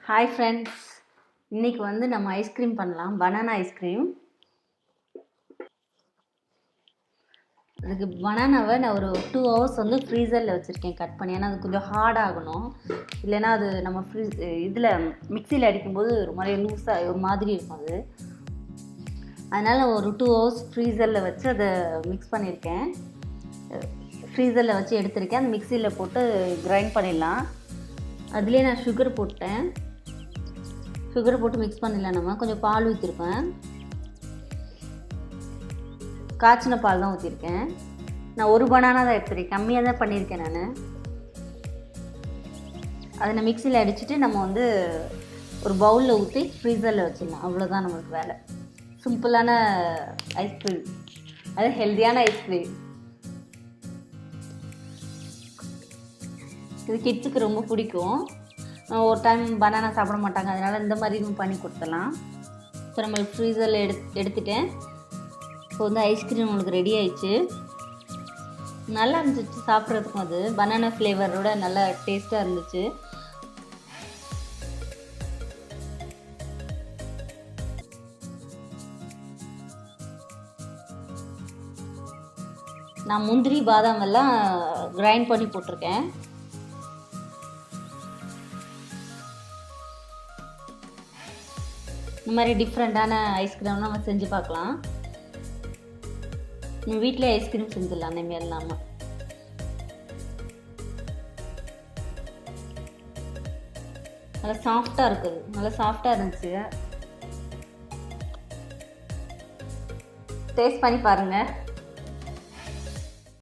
Hi friends, இன்றைக்கி வந்து நம்ம ஐஸ்கிரீம் பண்ணலாம். Banana ice cream. அதுக்கு பனானாவை நான் ஒரு 2 ஹவர்ஸ் வந்து ஃப்ரீசரில் வச்சுருக்கேன் கட் பண்ணி. ஏன்னா அது கொஞ்சம் ஹார்ட் ஆகணும், இல்லைன்னா அது நம்ம இதில் மிக்சியில் அடிக்கும்போது ஒரு மாதிரி லூஸாக ஒரு மாதிரி இருக்கும். அதனால் ஒரு 2 ஹவர்ஸ் ஃப்ரீசரில் வச்சு அதை மிக்ஸ் பண்ணியிருக்கேன். ஃப்ரீசரில் வச்சு எடுத்திருக்கேன். அந்த மிக்சியில் போட்டு கிரைண்ட் பண்ணிடலாம். அதுலேயே நான் சுகர் போட்டேன். சுகரை போட்டு மிக்ஸ் பண்ணிடலாம். நம்ம கொஞ்சம் பால் ஊற்றிருப்பேன். காய்ச்சின பால் தான் ஊற்றிருக்கேன். நான் ஒரு பனானா தான் எடுத்துருக்கேன், கம்மியாக தான் பண்ணியிருக்கேன் நான். அதை நான் மிக்சியில் அடிச்சுட்டு நம்ம வந்து ஒரு பவுலில் ஊற்றி ஃப்ரீசரில் வச்சிடலாம். அவ்வளோதான் நம்மளுக்கு வேலை. சிம்பிளான ஐஸ்கிரீம், அது ஹெல்த்தியான ஐஸ்கிரீம். இது கிட்ஸுக்கு ரொம்ப பிடிக்கும். ஒரு டைம் பனானா சாப்பிட மாட்டாங்க, அதனால் இந்த மாதிரி பண்ணி கொடுத்துடலாம். இப்போ நம்மளுக்கு ஃப்ரீசரில் எடுத்துட்டேன். இப்போ வந்து ஐஸ்கிரீம் உங்களுக்கு ரெடி ஆயிடுச்சு. நல்லா இருந்துச்சு சாப்பிட்றதுக்கும். அது பனானா ஃப்ளேவரோட நல்லா டேஸ்ட்டாக இருந்துச்சு. நான் முந்திரி பாதாம் எல்லாம் கிரைண்ட் பண்ணி போட்டிருக்கேன். இந்த மாதிரி டிஃப்ரெண்ட்டான ஐஸ்கிரீம்லாம் நம்ம செஞ்சு பார்க்கலாம். நம்ம வீட்டிலே ஐஸ்கிரீம் செஞ்சிடலாம் அந்த மாரி இல்லாமல். நல்லா சாஃப்டாக இருக்குது, நல்லா சாஃப்டாக இருந்துச்சு. டேஸ்ட் பண்ணி பாருங்கள்.